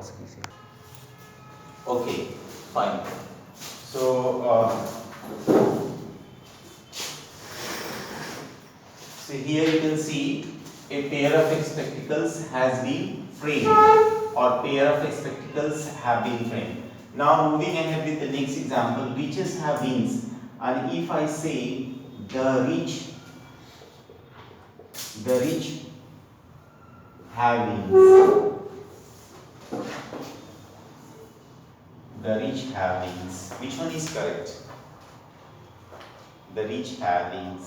pause कीजिए. Okay, fine. So here you can see a pair of spectacles has been framed, or pair of spectacles have been framed. Now moving ahead with the next example, riches have wings, and if I say the rich have wings. The rich have wings. Which one is correct? The rich have wings.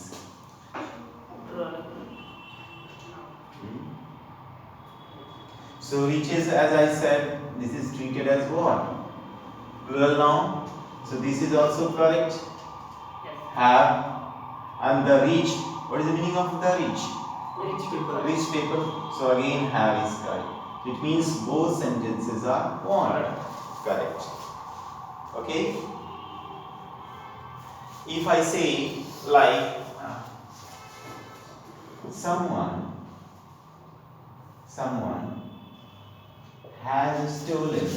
So riches, as I said, this is treated as what? Plural noun. So this is also correct. Have. And the rich, what is the meaning of the rich? Rich people. Rich people. So again have is correct. It means both sentences are what? Correct. Okay? If I say like someone has stolen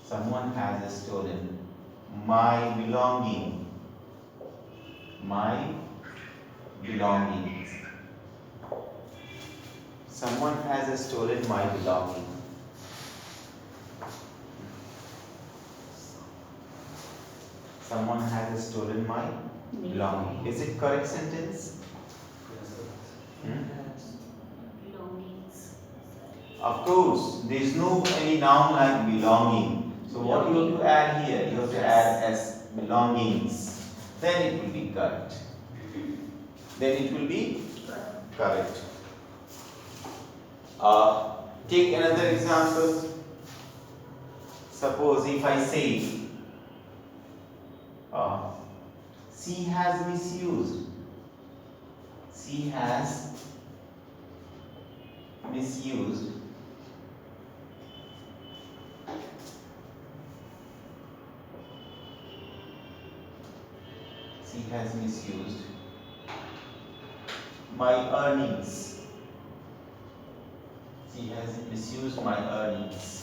someone has stolen my belongings. Someone has stolen my belongings. Someone has stolen my belongings. Is it correct sentence? Belongings. Of course, there is no any noun like belonging. So what you have to add here? You have to add as belongings. Then it will be correct. Correct. Take another example. Suppose if I say she has misused. She has misused my earnings. She has misused my earnings.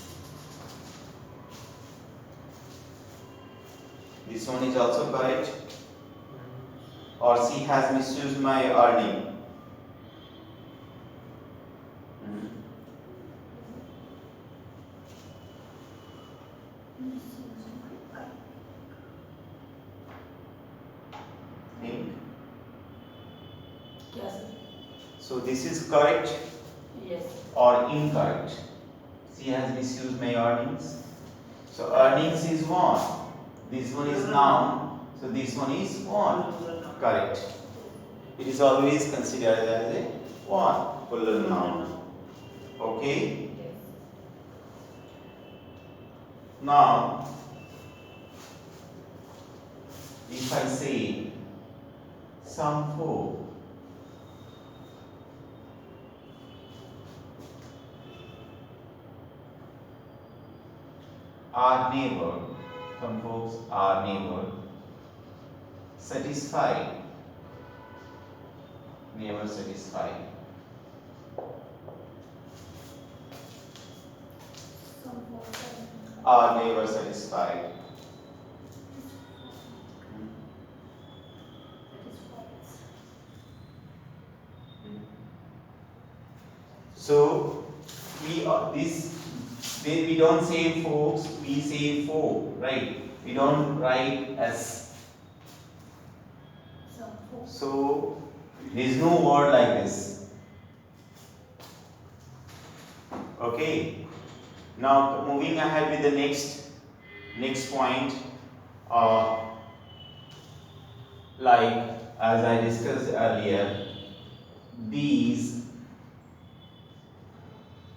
This one is also correct. Or she has misused my earning. Think. Yes. So this is correct. Yes. Or incorrect. She has misused my earnings. So earnings is what? This one is noun. So this one is what? Correct. It is always considered as a what? Plural noun. Okay. Now, if I say some folk our neighbor, some folks are neighbor, satisfied, neighbor satisfied. Are neighbor satisfied? So we we don't say folks, we say folk, right? We don't write as. So there is no word like this. Okay. Now moving ahead with the next point. Like as I discussed earlier, these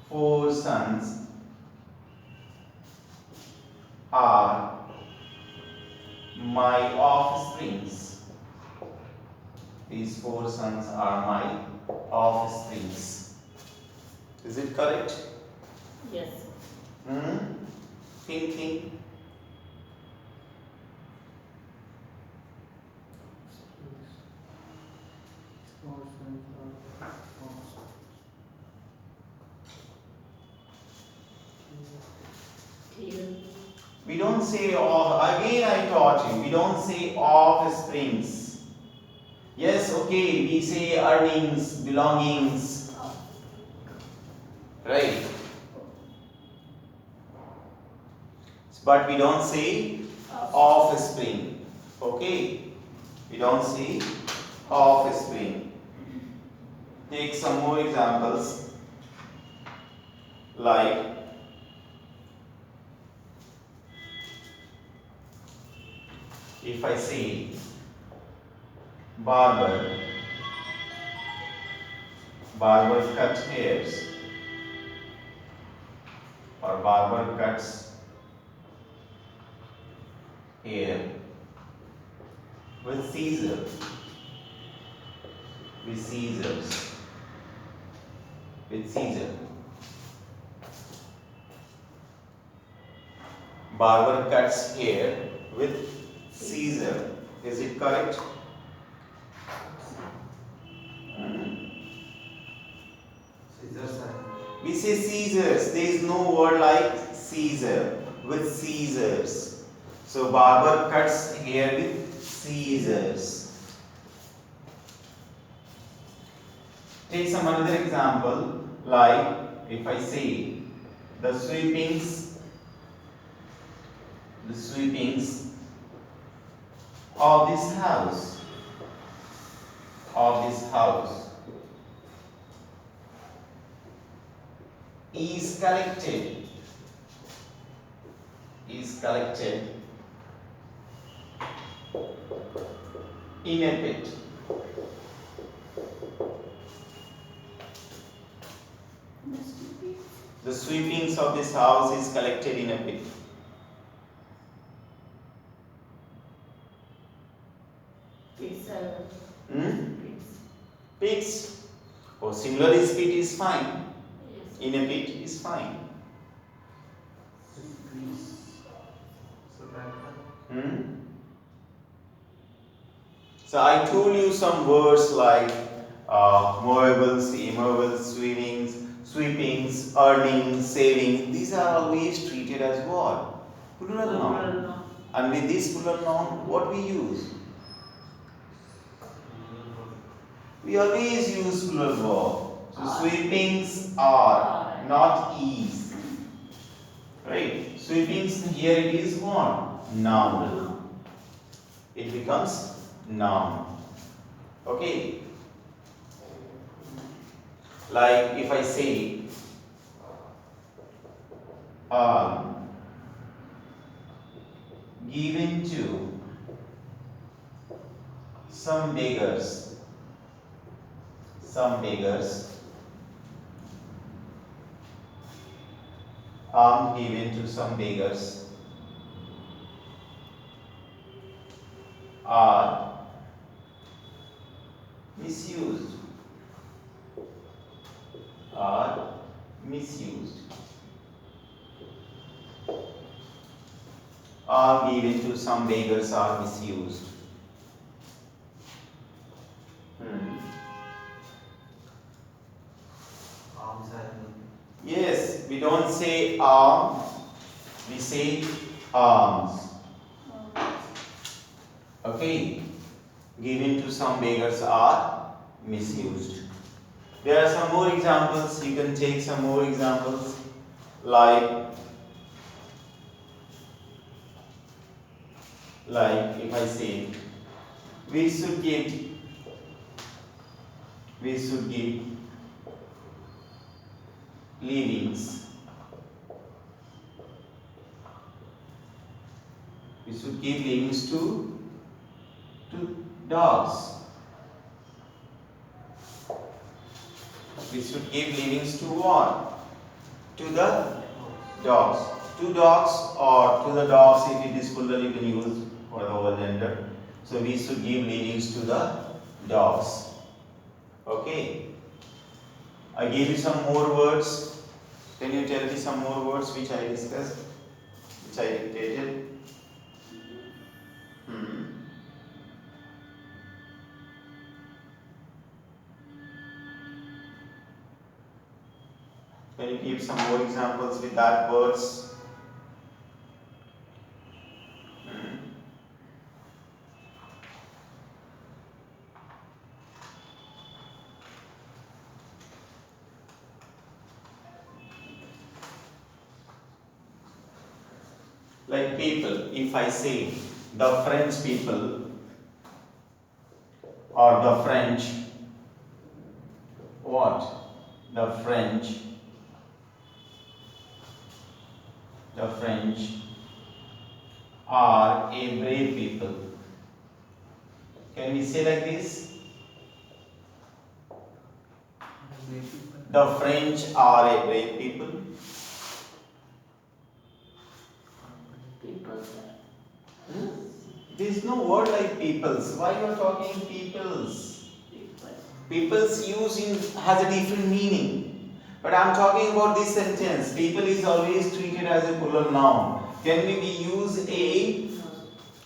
4 sons are my offsprings. These 4 sons are my offsprings. Is it correct? Yes. Think. We don't say of, again I taught you, we don't say offsprings. Yes, okay, we say earnings, belongings, right? But we don't say offspring. Okay? We don't say offspring. Take some more examples like if I say barber, barber cut hairs or barber cuts hair with scissors, with scissors, with scissors. Barber cuts hair with scissor. Is it correct? We say scissors. There is no word like Caesar. With scissors. So barber cuts hair with scissors. Take some another example like if I say the sweepings of this house is collected in a pit. The sweepings of this house is collected in a pit. Pits. Or singular is pit is fine. In a pit is fine. So I told you some words like movables, immovables, sweepings, earnings, saving. These are always treated as what? Plural noun. And with this plural noun, what we use? We always use plural verb. So sweepings are, not is. Right? Sweepings here it is what? Noun. It becomes noun. Okay? Like if I say given to some beggars, given to some beggars are misused, given to some beggars are misused. Yes, we don't say arm, we say arms. Okay, given to some beggars are misused. There are some more examples, you can take some more examples like if I say we should give livings, to dogs. We should give livings to what? To the dogs. To dogs or to the dogs, if it is plural you can use for the whole gender. So we should give livings to the dogs. Okay. I gave you some more words. Can you tell me some more words which I discussed? Which I dictated? Can you give some more examples with that words? Like people, if I say the French people or the French, what? The French are a brave people. Can we say like this? The French are a brave people. People. There is no word like peoples. Why you are talking peoples? People. Peoples has a different meaning. But I am talking about this sentence. People is always treated as a plural noun. Can we use a?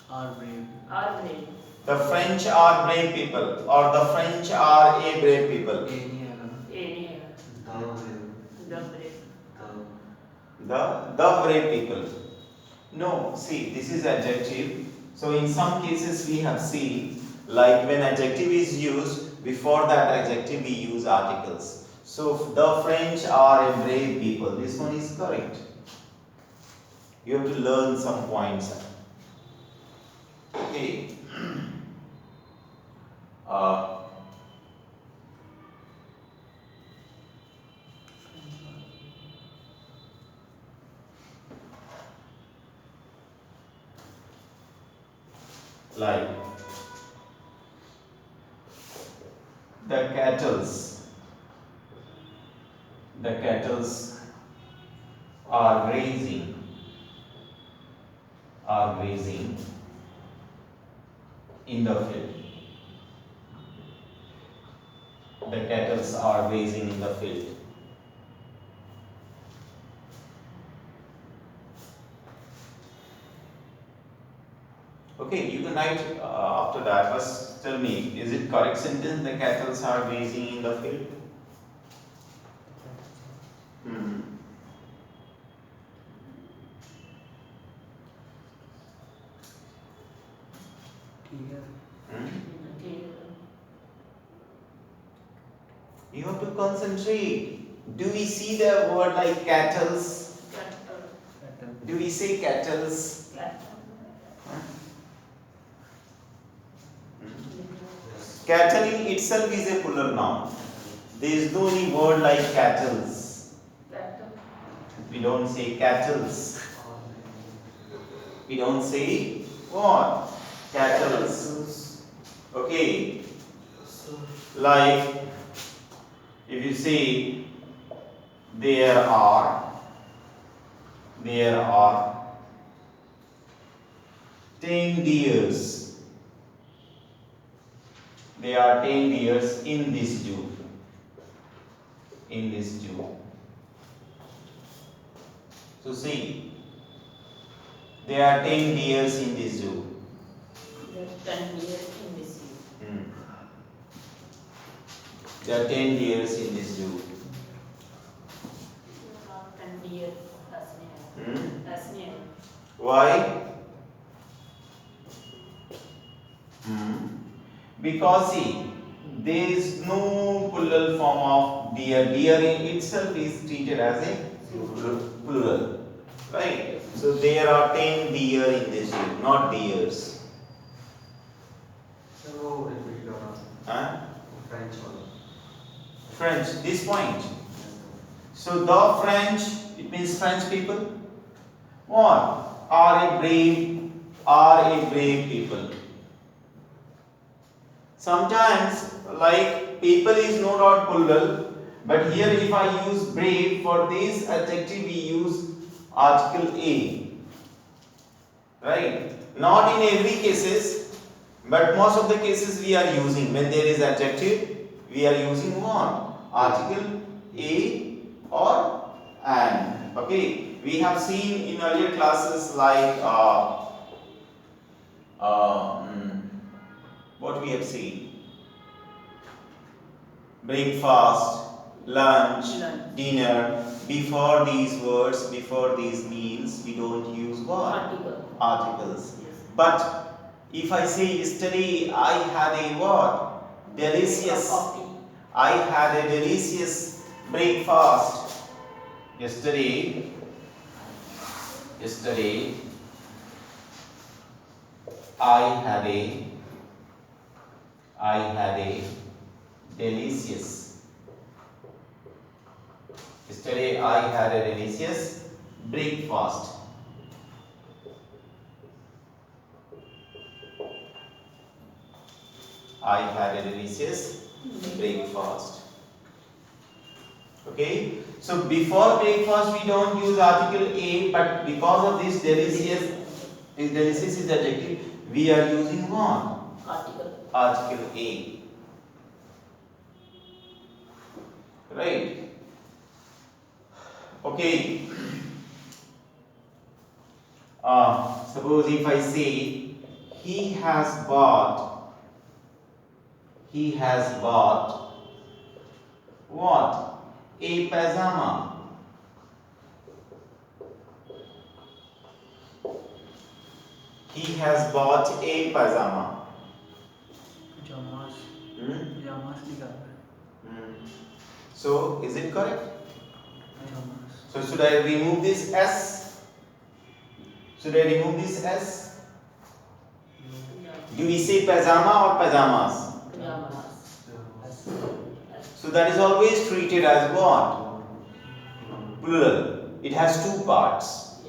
Are brave. Are brave. The French are brave people, or the French are a brave people. Any. The brave. The brave people. No, see, this is adjective. So in some cases we have seen, like when adjective is used, before that adjective we use articles. So the French are a brave people. This one is correct. You have to learn some points. Okay. Like the cattles are grazing in the field. The cattles are grazing in the field. Okay, you can write after that. First, tell me, is it correct sentence? The cattles are grazing in the field. Hmm. You have to concentrate. Do we see the word like cattles? Do we say cattles? Cattle in itself is a plural noun. There is no any word like cattles. We don't say cattles. We don't say what? Cattles. Okay. Like if you say there are 10 deers. There are 10 deers in this zoo. So see, there are 10 deers in this zoo. There are 10 deers in this zoo. There are 10 deers in this zoo. 10 deers as near. Why? Because see, there is no plural form of deer. Deer in itself is treated as a plural, right? So there are 10 deer in this zoo, not deers. Huh? French, this point. So the French, it means French people. What? Are a brave people. Sometimes, like people is no doubt plural, but here if I use brave for this adjective, we use article a. Right? Not in every cases, but most of the cases we are using when there is adjective, we are using what? Article a or an. Okay? We have seen in earlier classes like what we have seen: breakfast, lunch, dinner. Before these words, before these meals, we don't use what? Articles. Yes. But if I say yesterday I had a what? Delicious. I had a delicious breakfast. Yesterday I had a delicious. Yesterday I had a delicious breakfast. I had a delicious breakfast. Okay, so before breakfast we don't use article a, but because of this delicious is adjective, we are using what? Article a. Right? Okay. Suppose if I say he has bought what? A pajama. He has bought a pajama. Pajamas. Pajamas निकालना है. So is it correct? Pajamas. So should I remove this S? Should I remove this S? Do we say pajama or pajamas? So that is always treated as what? Plural. It has two parts.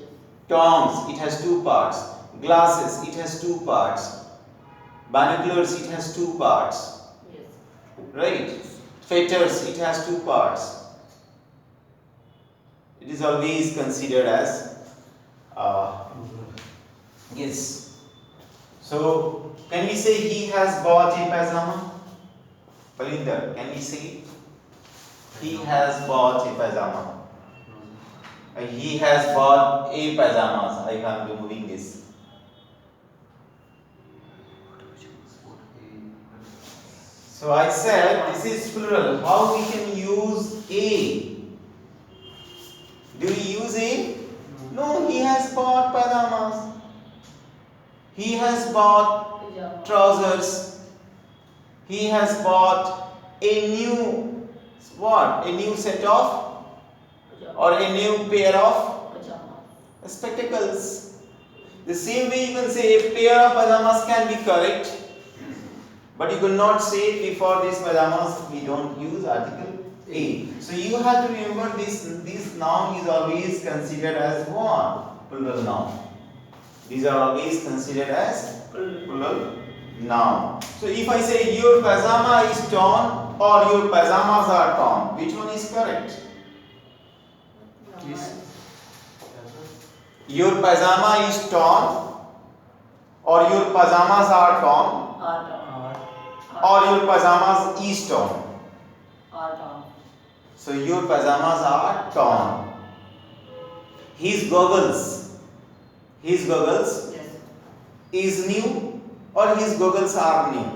Tongs, it has two parts. Glasses, it has two parts. Binoculars, it has two parts. Right? Fetters, it has two parts. It is always considered as yes. So can we say he has bought a pajama? Palinder, can we say he has bought a pajama? He has bought a pajamas. I am removing this. So I said this is plural. How we can use a? Do we use a? No, he has bought pajamas. He has bought trousers. He has bought a new what? A new set of or a new pair of spectacles. The same way you can say a pair of pajamas can be correct, but you could not say before these pajamas we don't use article a. So you have to remember this noun is always considered as what? Plural noun. These are always considered as plural noun. So if I say your pajama is torn or your pajamas are torn, which one is correct? Yes. Your pajama is torn or your pajamas are torn or your pajamas is torn. So your pajamas are torn. His goggles is new or his goggles are new.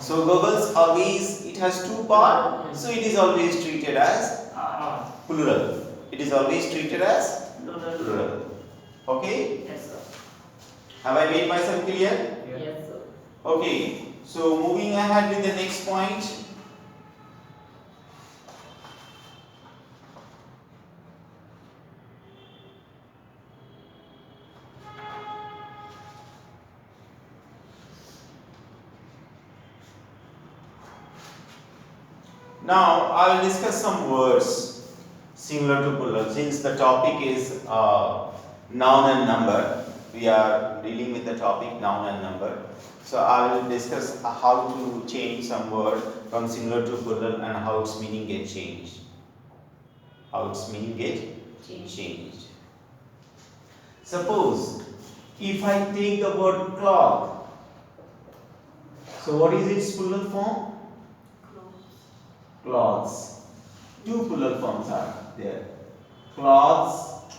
So goggles always it has two parts, so it is always treated as plural. It is always treated as plural. Okay? Yes, sir. Have I made myself clear? Yes, sir. Okay. So moving ahead with the next point. Now I will discuss some words similar to plural. Since the topic is noun and number, we are dealing with the topic noun and number. So I will discuss how to change some word from similar to plural and how its meaning get changed. How its meaning get changed. Suppose if I take the word cloth, so what is its plural form? Cloths. Two plural forms are there. Cloths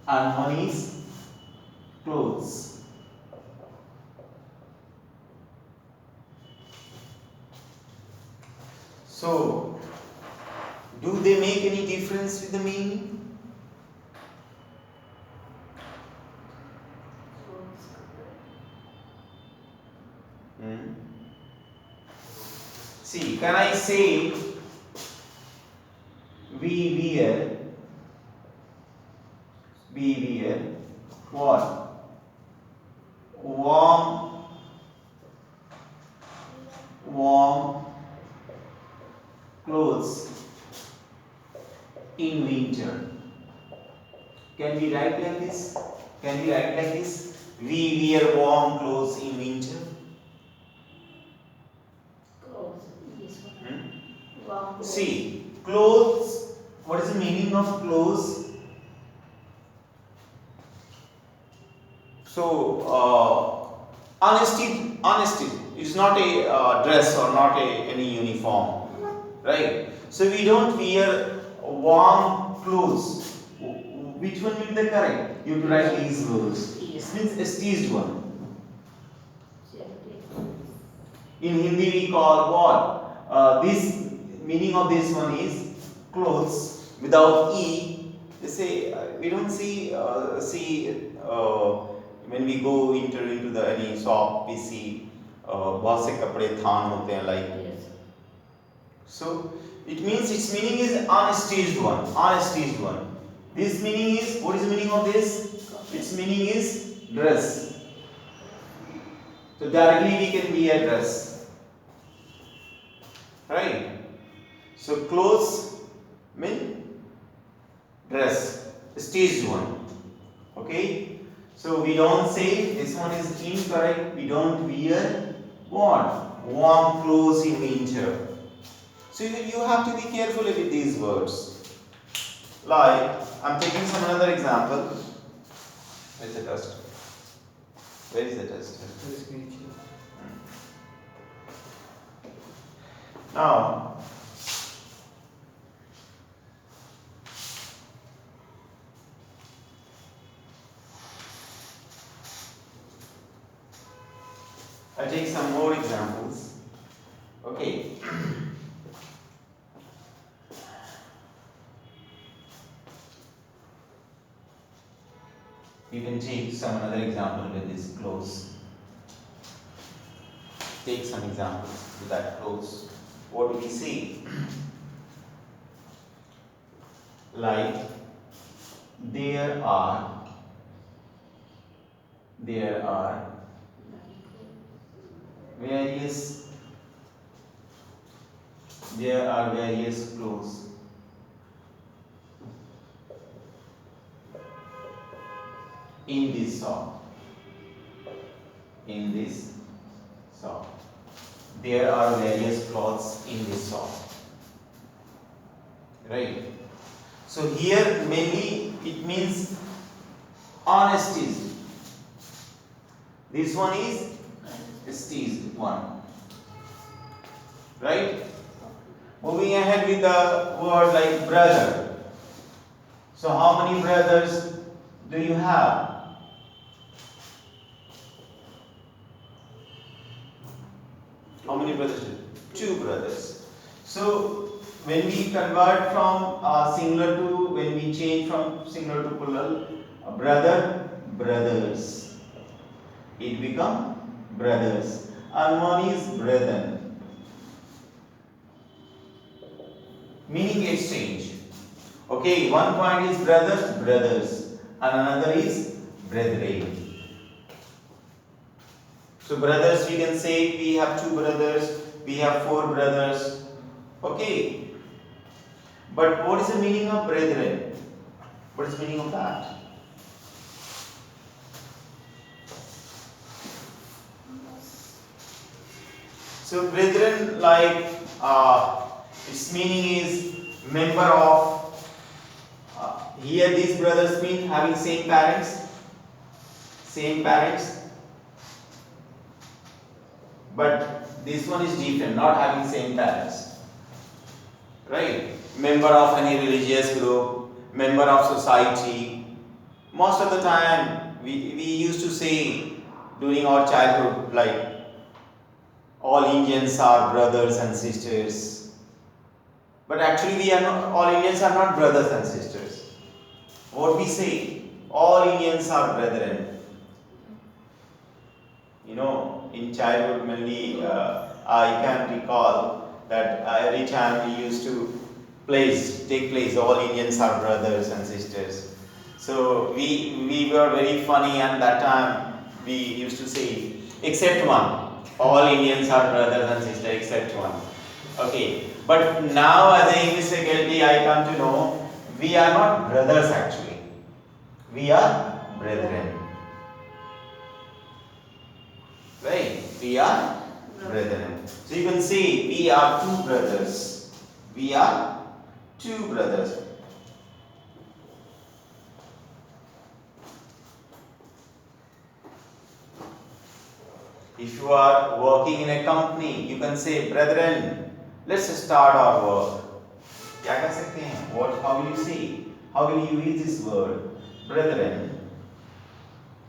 and one is clothes. So, do they make any difference with the meaning? See, can I say we wear what? warm clothes in winter. Can we write like this? Can we write like this? We wear warm clothes in winter. Clothes. This one. Warm clothes. See, clothes. What is the meaning of clothes? So, unstitched. It is not a dress or not any uniform, right? So we don't wear warm clothes. Which one will be the correct? You have to write these words. This means a stitched one. In Hindi we call what? This meaning of this one is clothes without e. They say we don't see when we go into the any shop we see बहुत से कपड़े थान होते हैं like. So it means its meaning is unstitched one. Unstitched one. This meaning is, what is the meaning of this? Its meaning is dress. So directly we can wear dress, right? So clothes mean dress, stitched one. Okay. So we don't say this one is incorrect. We don't wear what? Warm clothes in winter. So you have to be careful with these words. Like, I'm taking some another example. Where is the test? Where is the test? Now, I take some more examples. Okay. You can take some another example with this clothes. Take some examples with that clothes. What do we see? Like there are various clothes in this shop. There are various clothes in this shop. Right? So here mainly it means honesty. This one is stitched one. Right? Moving ahead with the word like brother. So how many brothers do you have? How many brothers? Two brothers. So when we convert from singular to, when we change from singular to plural, brothers, it become brothers, and one is brethren, meaning exchange. Okay, one point is brothers, and another is brethren. So brothers, we can say we have two brothers, we have four brothers. Okay. But what is the meaning of brethren? What is the meaning of that? So brethren, like its meaning is member of. Here these brothers mean having same parents. But this one is different, not having same parents. Right? Member of any religious group, member of society. Most of the time we used to say during our childhood, like all Indians are brothers and sisters. But actually we are not, all Indians are not brothers and sisters. What we say, all Indians are brethren. You know, in childhood mainly I can recall that every time we used to take place, all Indians are brothers and sisters. So we were very funny, and that time we used to say, except one. All Indians are brothers and sisters except one. Okay. But now as an English faculty, I come to know we are not brothers actually. We are brethren. Right? We are brethren. So you can say we are two brothers. We are two brothers. If you are working in a company, you can say, brethren, let's start our work. क्या कह सकते हैं? What? How will you say? How will you use this word, brethren?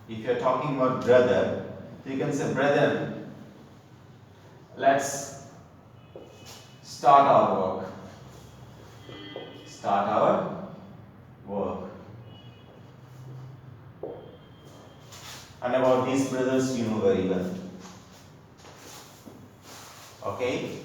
If you are talking about brother, you can say, brethren, let's start our work. Start our work. And about these brothers, you know very well. Okay?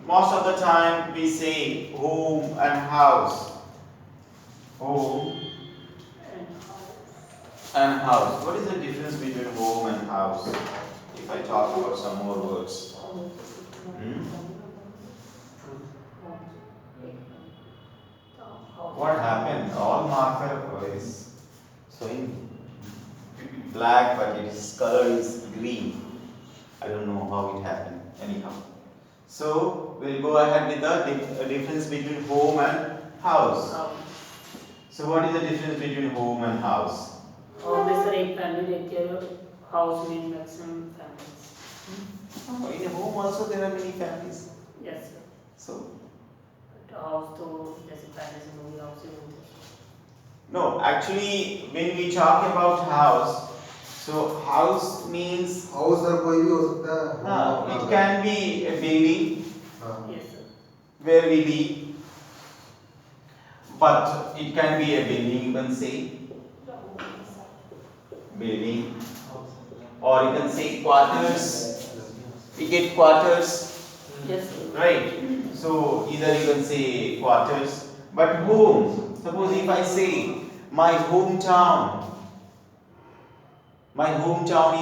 Most of the time we say home and house. Home and house. What is the difference between home and house? If I talk about some more words. What happened? All marker is showing black, but its color is green. I don't know how it happened. Anyhow. So we'll go ahead with the difference between home and house. So what is the difference between home and house? Home में sir एक family रहती है और house में maximum families. In a home also there are many families. Yes sir. So house तो जैसे पहले से लोग हाउस ही बोलते हैं. no, actually when we talk about house, so house means house sir कोई भी हो सकता है. it can be a building Yes sir. where we live, but it can be a building, you can say building, or you can say quarters. We get quarters, Yes sir. right? So either you can say quarters, but home. Suppose if I say my hometown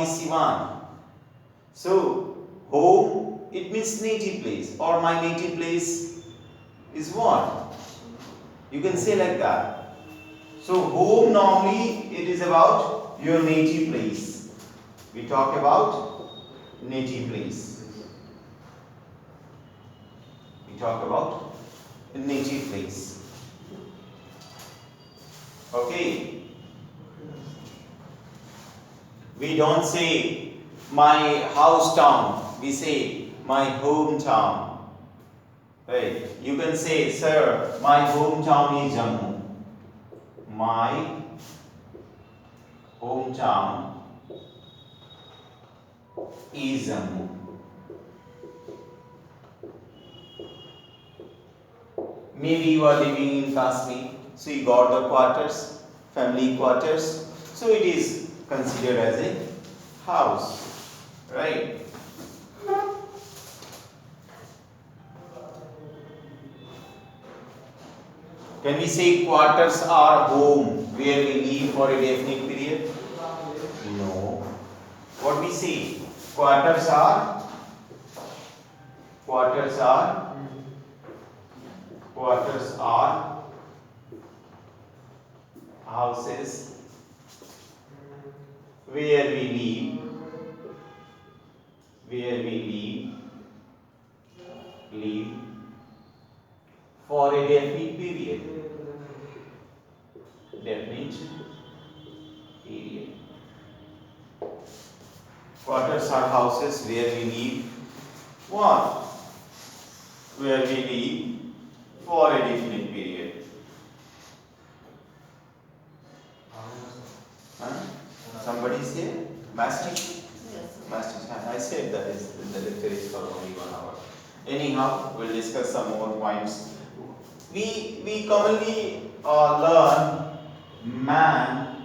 is Sivan. So home, it means native place, or my native place is what? You can say like that. So home normally it is about your native place. We talk about native place. We talk about native place. Okay. We don't say my house town, we say my hometown. Right? You can say, sir, my hometown is Jammu. My hometown is Jammu. Maybe you are living in Kashmir, so you got the quarters, family quarters, so it is considered as a house, right? Can we say quarters are home where we live for a definite period? No. What we say? Quarters are houses where we live for a definite period. Quarters are houses where we live what? Where we live for a definite period. Somebody is here? Master? Yes sir. Master, I said that is the lecture is for only 1 hour. Anyhow, we'll discuss some more points. We commonly learn man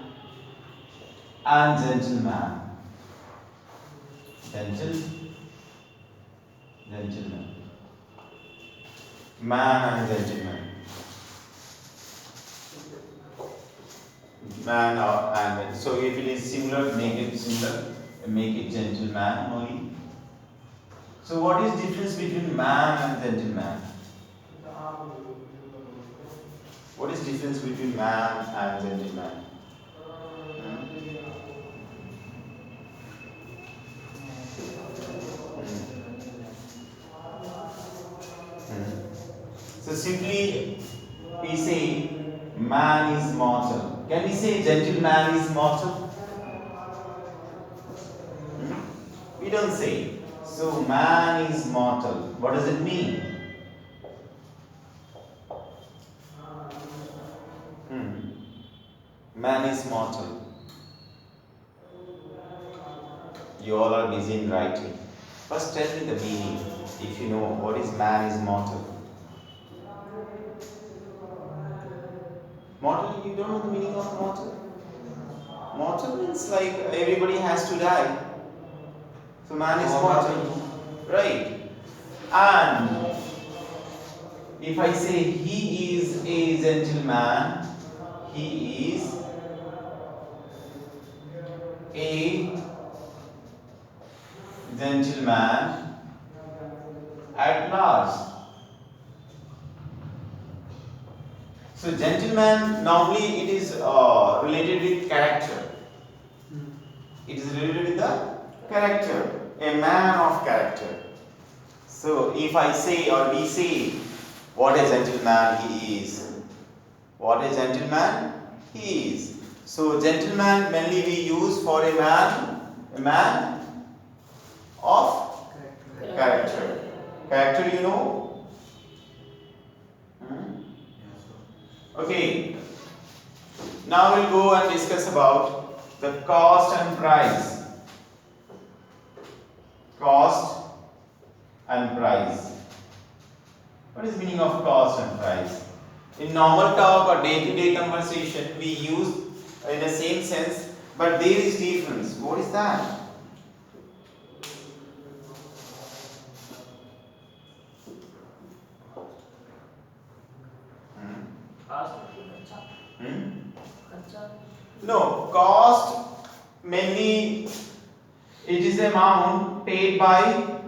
and gentleman. Gentleman. Man and gentleman. Man or and so if it is similar, make it similar. Make it gentleman only. So what is difference between man and gentleman? What is difference between man and gentleman? So simply we say man is mortal. Can we say gentleman is mortal? We don't say. So man is mortal. What does it mean? Man is mortal. You all are busy in writing. First tell me the meaning. If you know what is man is mortal. Mortal, you don't know the meaning of mortal? Mortal means like everybody has to die. So man is mortal. Right. And if I say he is a gentleman, he is a gentleman at large. So gentleman normally it is related with character. It is related with the character, a man of character. So if I say or we say what a gentleman he is, what a gentleman he is. So gentleman mainly we use for a man of character. Character, you know. Okay. Now we'll go and discuss about the cost and price. Cost and price. What is meaning of cost and price? In normal talk or day-to-day conversation, we use in the same sense, but there is difference. What is that? No, cost mainly it is amount paid by